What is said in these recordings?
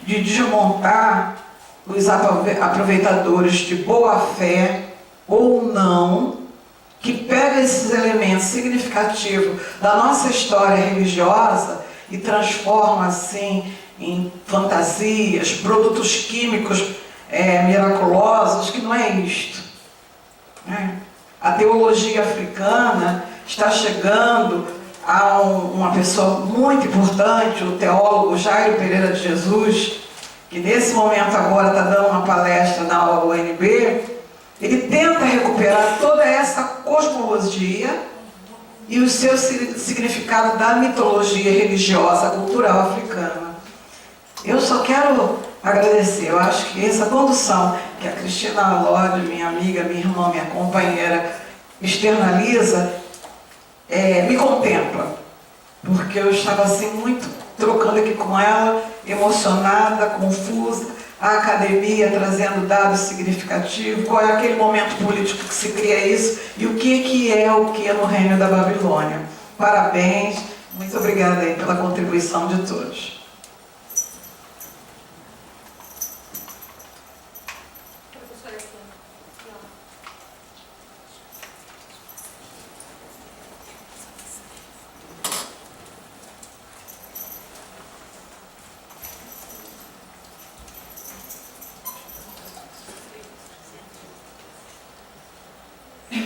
de desmontar os aproveitadores de boa fé ou não, que pega esses elementos significativos da nossa história religiosa e transforma assim em fantasias, produtos químicos miraculosos, que não é isto. Né? A teologia africana está chegando a uma pessoa muito importante, o teólogo Jairo Pereira de Jesus, que nesse momento agora está dando uma palestra na UNB. Ele tenta recuperar toda essa cosmologia e o seu significado da mitologia religiosa, cultural africana. Eu só quero agradecer. Eu acho que essa condução que a Cristina Lodi, minha amiga, minha irmã, minha companheira, externaliza, me contempla. Porque eu estava assim muito trocando aqui com ela, emocionada, confusa, a academia trazendo dados significativos, qual é aquele momento político que se cria isso e o que é o que no reino da Babilônia. Parabéns, muito obrigada aí pela contribuição de todos.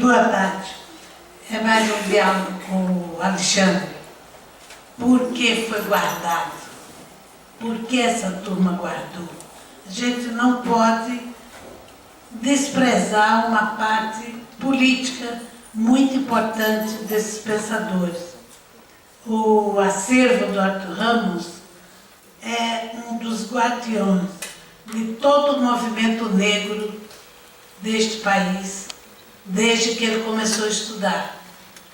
Boa tarde. É mais um diálogo com o Alexandre. Por que foi guardado? Por que essa turma guardou? A gente não pode desprezar uma parte política muito importante desses pensadores. O acervo do Arthur Ramos é um dos guardiões de todo o movimento negro deste país, desde que ele começou a estudar,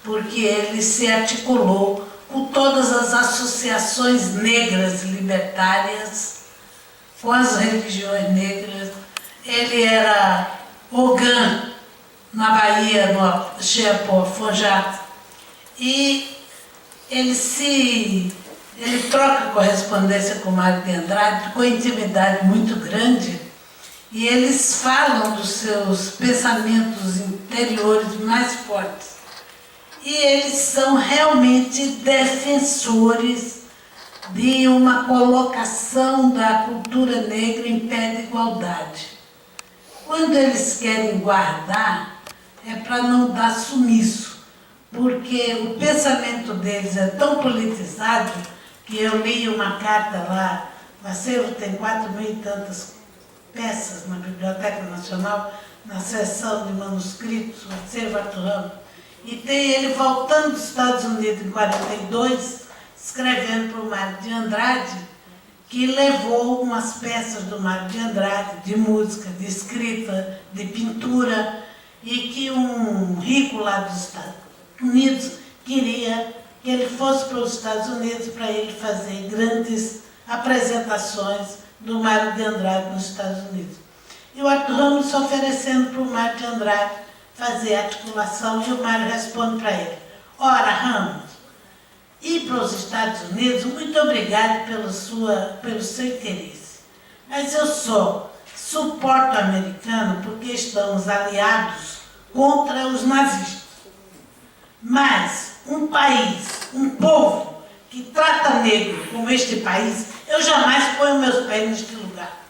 porque ele se articulou com todas as associações negras libertárias, com as religiões negras. Ele era Ogã, na Bahia, no Xeapó, Fonjat, e ele troca correspondência com Mário de Andrade com intimidade muito grande. E eles falam dos seus pensamentos interiores mais fortes. E eles são realmente defensores de uma colocação da cultura negra em pé de igualdade. Quando eles querem guardar, é para não dar sumiço, porque o pensamento deles é tão politizado que eu li uma carta lá, o acervo tem 4.000 e tantas peças na Biblioteca Nacional, na seção de manuscritos, o acervo Arthur Ramos, e tem ele voltando dos Estados Unidos em 42, escrevendo para o Mário de Andrade, que levou umas peças do Mário de Andrade, de música, de escrita, de pintura, e que um rico lá dos Estados Unidos queria que ele fosse para os Estados Unidos para ele fazer grandes apresentações do Mário de Andrade nos Estados Unidos. E o Arthur Ramos se oferecendo para o Mário de Andrade fazer a articulação, e o Mário responde para ele: ora, Ramos, ir para os Estados Unidos, muito obrigado pelo seu interesse, mas eu só suporto americano porque estamos aliados contra os nazistas. Mas um país, um povo que trata negro como este país, eu jamais ponho meus pés neste lugar.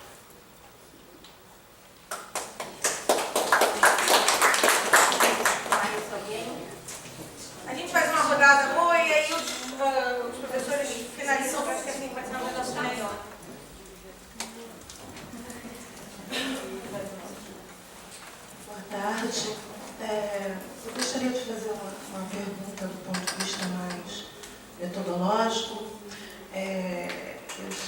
A gente faz uma rodada boa e aí os professores finalizam, para que assim vai ser uma redação melhor. Boa tarde. Eu gostaria de fazer uma pergunta do ponto de vista mais metodológico.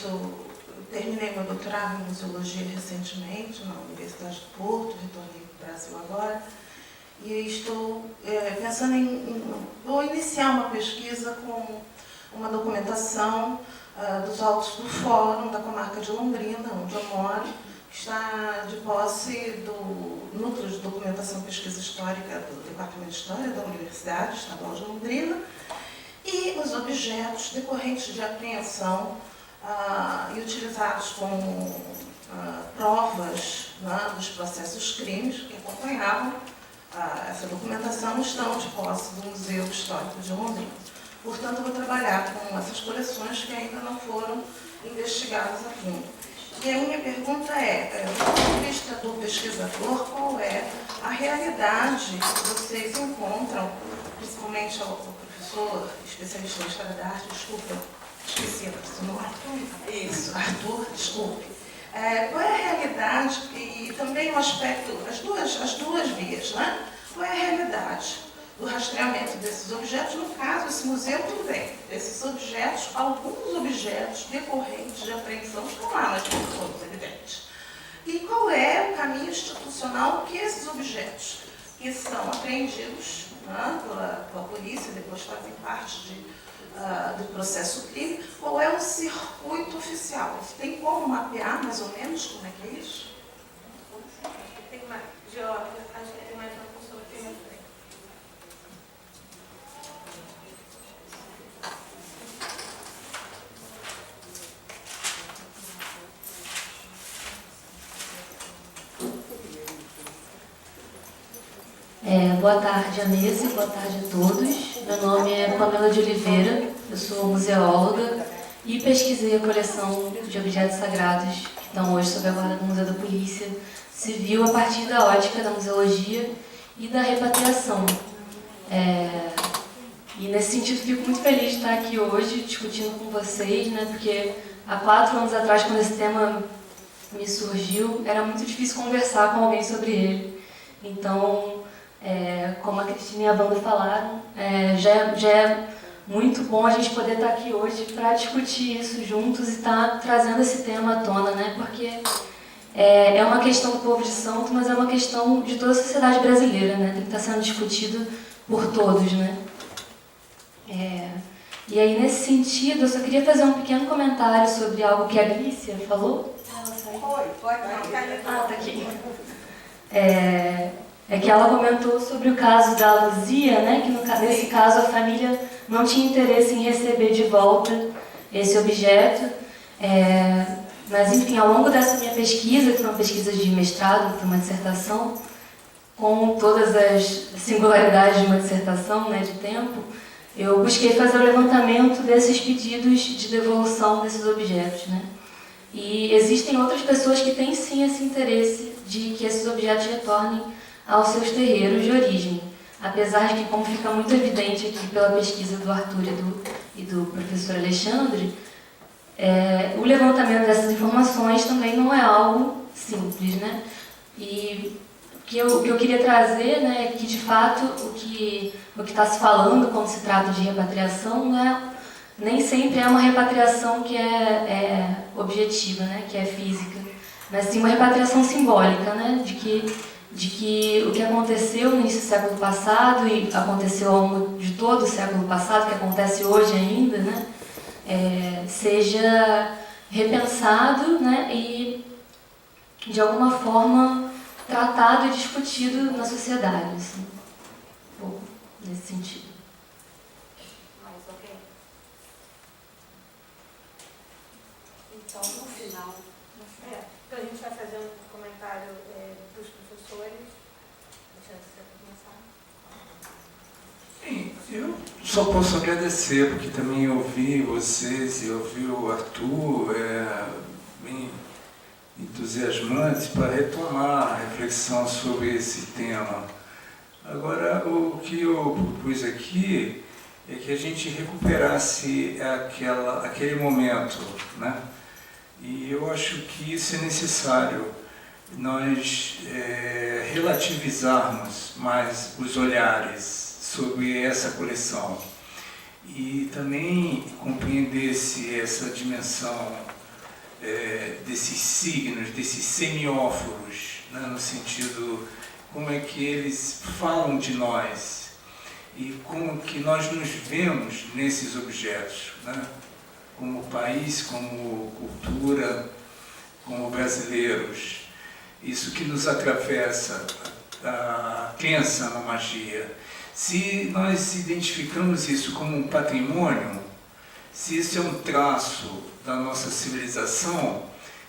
Eu terminei meu doutorado em museologia recentemente na Universidade do Porto, retornei para o Brasil agora, e estou pensando vou iniciar uma pesquisa com uma documentação dos autos do Fórum da Comarca de Londrina, onde eu moro, que está de posse do Núcleo de Documentação e Pesquisa Histórica do Departamento de História da Universidade Estadual de Londrina, e os objetos decorrentes de apreensão e utilizados como provas, né, dos processos crimes que acompanhavam essa documentação, estão de posse do Museu Histórico de Londrina. Portanto, eu vou trabalhar com essas coleções que ainda não foram investigadas a fundo. E a minha pergunta é, do ponto de vista do pesquisador, qual é a realidade que vocês encontram, principalmente o professor especialista em História da Arte, desculpa, esqueci o nome. Isso, Arthur, desculpe. Qual é a realidade e também o aspecto, as duas vias, né? Qual é a realidade do rastreamento desses objetos? No caso, esse museu, tudo bem, esses objetos, alguns objetos decorrentes de apreensão estão lá, mas não todos, evidente. E qual é o caminho institucional que esses objetos, que são apreendidos, né, pela polícia, depois fazem parte do processo crime, qual é o circuito oficial? Tem como mapear mais ou menos como é que é isso? Tem mais, Georgia, acho que tem mais uma pessoa aqui na frente. Boa tarde à mesa e boa tarde a todos. Meu nome é Pamela de Oliveira, eu sou museóloga e pesquisei a coleção de objetos sagrados que estão hoje sob a guarda do Museu da Polícia Civil a partir da ótica da museologia e da repatriação. E nesse sentido fico muito feliz de estar aqui hoje discutindo com vocês, né, porque há 4 anos atrás, quando esse tema me surgiu, era muito difícil conversar com alguém sobre ele. Então, como a Cristina e a Wanda falaram, já é muito bom a gente poder estar aqui hoje para discutir isso juntos e estar trazendo esse tema à tona, né? Porque é uma questão do povo de Santo, mas é uma questão de toda a sociedade brasileira, né? Tem que estar sendo discutido por todos, né? E aí, nesse sentido, eu só queria fazer um pequeno comentário sobre algo que a Alicia falou. Pode não, tá aqui. É que ela comentou sobre o caso da Luzia, né, que nesse caso a família não tinha interesse em receber de volta esse objeto. Mas, enfim, ao longo dessa minha pesquisa, que foi uma pesquisa de mestrado, foi uma dissertação, com todas as singularidades de uma dissertação, né, de tempo, eu busquei fazer o levantamento desses pedidos de devolução desses objetos, né? E existem outras pessoas que têm sim esse interesse de que esses objetos retornem aos seus terreiros de origem. Apesar de que, como fica muito evidente aqui pela pesquisa do Arthur e do professor Alexandre, o levantamento dessas informações também não é algo simples, né? E o que eu queria trazer, né, é que, de fato, o que está se falando quando se trata de repatriação nem sempre é uma repatriação que é objetiva, né, que é física, mas sim uma repatriação simbólica, né, de que o que aconteceu no início do século passado e aconteceu ao longo de todo o século passado, que acontece hoje ainda, né, seja repensado, né, e de alguma forma tratado e discutido na sociedade, assim, um pouco nesse sentido. Mais alguém? Então, no final. Então, a gente vai fazer um comentário para os professores. Deixa eu começar. Sim, eu só posso agradecer, porque também ouvi vocês e ouvi o Arthur, bem entusiasmantes para retomar a reflexão sobre esse tema. Agora, o que eu propus aqui é que a gente recuperasse aquele momento, né? E eu acho que isso é necessário, nós relativizarmos mais os olhares sobre essa coleção e também compreender-se essa dimensão desses signos, desses semióforos, né, no sentido como é que eles falam de nós e como que nós nos vemos nesses objetos, né, como país, como cultura, como brasileiros. Isso que nos atravessa a crença na magia. Se nós identificamos isso como um patrimônio, se isso é um traço da nossa civilização,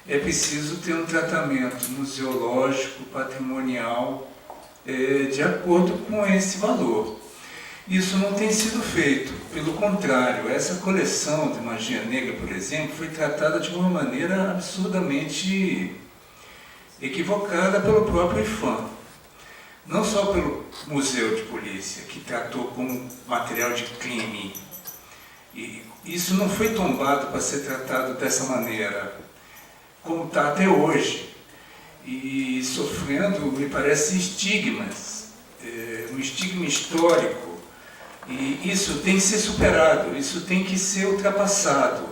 é preciso ter um tratamento museológico, patrimonial, de acordo com esse valor. Isso não tem sido feito, pelo contrário, essa coleção de magia negra, por exemplo, foi tratada de uma maneira absurdamente equivocada pelo próprio IPHAN. Não só pelo Museu de Polícia, que tratou como material de crime. E isso não foi tombado para ser tratado dessa maneira, como está até hoje. E sofrendo, me parece, estigmas, um estigma histórico. E isso tem que ser superado, isso tem que ser ultrapassado.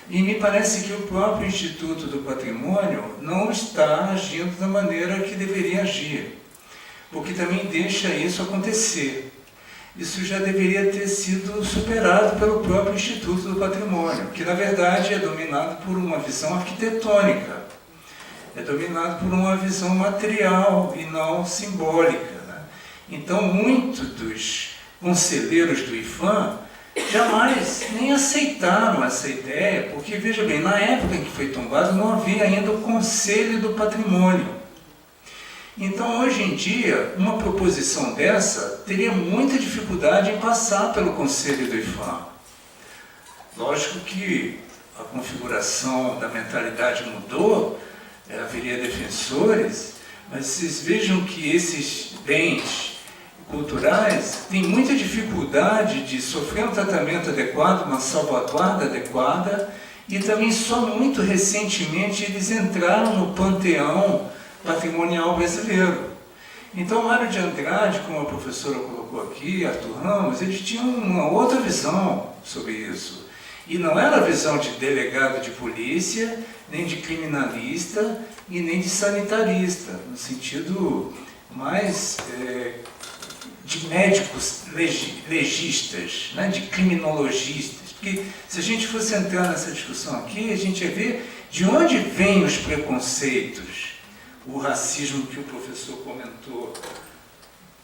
E me parece que o próprio Instituto do Patrimônio não está agindo da maneira que deveria agir, porque também deixa isso acontecer. Isso já deveria ter sido superado pelo próprio Instituto do Patrimônio, que na verdade é dominado por uma visão arquitetônica, é dominado por uma visão material e não simbólica, né? Então, muitos dos conselheiros do IPHAN jamais nem aceitaram essa ideia, porque, veja bem, na época em que foi tombado não havia ainda o Conselho do Patrimônio. Então, hoje em dia, uma proposição dessa teria muita dificuldade em passar pelo Conselho do IPHAN. Lógico que a configuração da mentalidade mudou, haveria defensores, mas vocês vejam que esses bens culturais têm muita dificuldade de sofrer um tratamento adequado, uma salvaguarda adequada, e também só muito recentemente eles entraram no panteão patrimonial brasileiro. Então, Mário de Andrade, como a professora colocou aqui, Arthur Ramos, eles tinham uma outra visão sobre isso. E não era a visão de delegado de polícia, nem de criminalista e nem de sanitarista, no sentido mais de médicos legistas, né, de criminologistas. Porque se a gente fosse entrar nessa discussão aqui, a gente ia ver de onde vêm os preconceitos, o racismo que o professor comentou.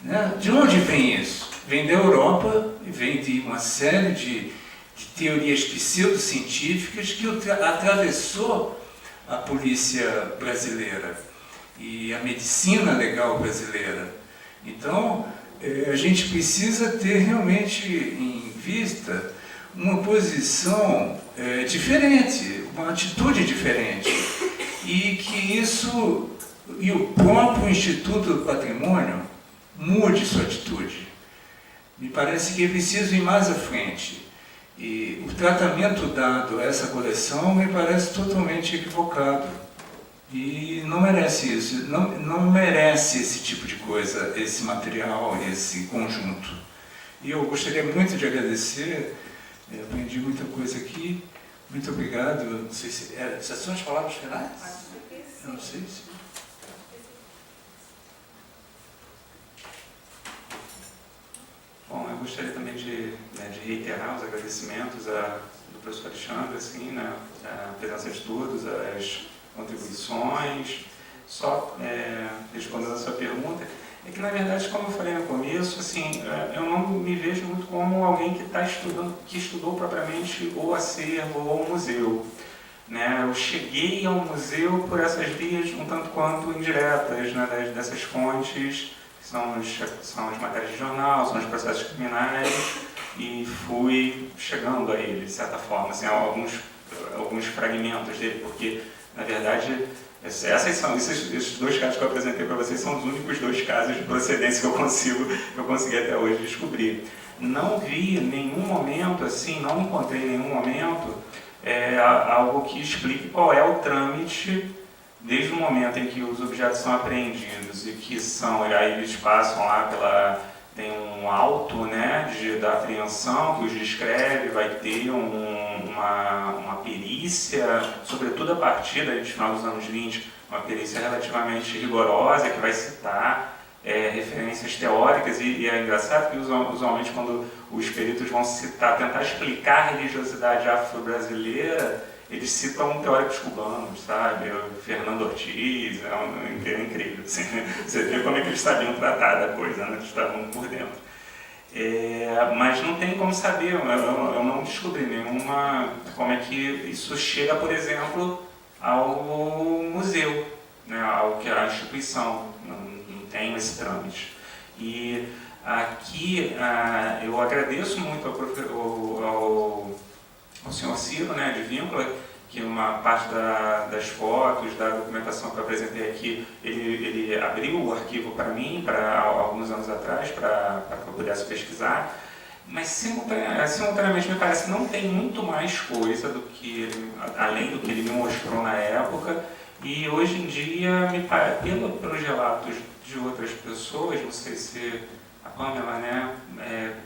Né? De onde vem isso? Vem da Europa e vem de uma série de teorias pseudocientíficas que atravessou a polícia brasileira e a medicina legal brasileira. Então, a gente precisa ter realmente em vista uma posição diferente, uma atitude diferente, e que isso, e o próprio Instituto do Patrimônio mude sua atitude. Me parece que é preciso ir mais à frente. E o tratamento dado a essa coleção me parece totalmente equivocado. E não merece isso, não merece esse tipo de coisa, esse material, esse conjunto. E eu gostaria muito de agradecer, aprendi muita coisa aqui. Muito obrigado. Não sei se são as palavras finais? Eu não sei se... Bom, eu gostaria também de reiterar os agradecimentos do professor Alexandre, assim, né, a presença de todos, as contribuições. Só respondendo a sua pergunta, é que na verdade, como eu falei no começo, assim, eu não me vejo muito como alguém que está estudando, que estudou propriamente o acervo ou o museu. Né? Eu cheguei ao museu por essas vias um tanto quanto indiretas, né, dessas fontes, que são as matérias de jornal, são os processos criminais, e fui chegando a ele, de certa forma, assim, alguns fragmentos dele, porque, na verdade, esses dois casos que eu apresentei para vocês são os únicos dois casos de procedência que eu consegui até hoje descobrir. Não vi nenhum momento, assim, não encontrei nenhum momento algo que explique qual é o trâmite desde o momento em que os objetos são apreendidos e que aí eles passam lá tem um auto, né, da apreensão que os descreve, vai ter uma perícia, sobretudo a partir do final dos anos 20, uma perícia relativamente rigorosa que vai citar referências teóricas e é engraçado que usualmente quando os peritos vão tentar explicar a religiosidade afro-brasileira, eles citam teóricos cubanos, sabe? O Fernando Ortiz, é incrível, assim. Você vê como é que eles sabiam tratar da coisa, né? Eles estavam por dentro. Mas não tem como saber, eu não descobri nenhuma, como é que isso chega, por exemplo, ao museu, né, ao que a instituição, não tem esse trâmite. E aqui eu agradeço muito ao senhor Ciro, né, de Víncula, que uma parte das fotos, da documentação que eu apresentei aqui, ele abriu o arquivo para mim, alguns anos atrás, para que eu pudesse pesquisar, mas simultaneamente me parece que não tem muito mais coisa além do que ele me mostrou na época, e hoje em dia, pelos relatos de outras pessoas, não sei se a Pamela, né,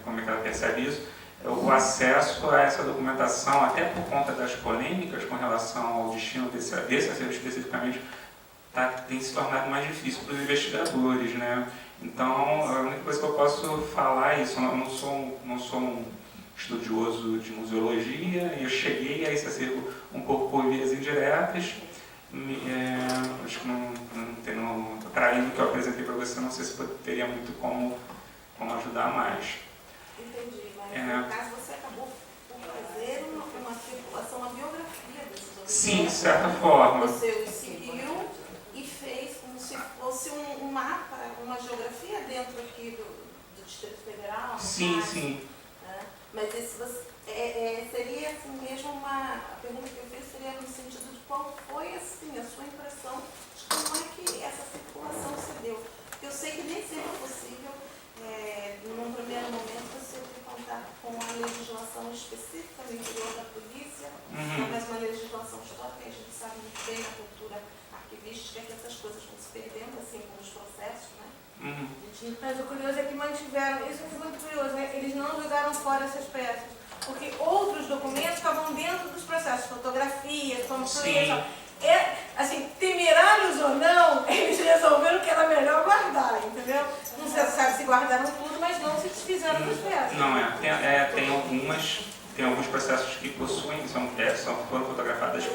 como é que ela percebe isso, o acesso a essa documentação, até por conta das polêmicas com relação ao destino desse acervo especificamente, tem se tornado mais difícil para os investigadores, né? Então, a única coisa que eu posso falar é isso. Eu não sou um estudioso de museologia, e eu cheguei a esse acervo um pouco por vias indiretas. Acho que não tem, para além do que eu apresentei para você, não sei se teria muito como ajudar mais. Entendi, mas no caso você acabou por fazer uma circulação, uma biografia desses objetos. Sim, de certa forma. Você os seguiu e fez como se fosse um mapa, uma geografia dentro aqui do Distrito Federal. Sim, sim. Mas seria assim mesmo a pergunta que eu fiz seria no sentido de qual foi assim, a sua impressão de como é que essa circulação se deu. Porque eu sei que nem sempre é possível, num primeiro momento, você ter contato com a legislação específica do interior da polícia, mas uma legislação histórica, a gente sabe muito bem na cultura arquivística que essas coisas vão se perdendo, assim como os processos, né? Mas o curioso é que mantiveram, isso foi muito curioso, né? Eles não jogaram fora essas peças, porque outros documentos estavam dentro dos processos, fotografias, como assim, temerários ou não, eles resolveram que era melhor guardar, entendeu? Não se sabe se guardaram tudo, mas não se desfizeram das peças. Não, tem alguns processos que possuem, foram fotografadas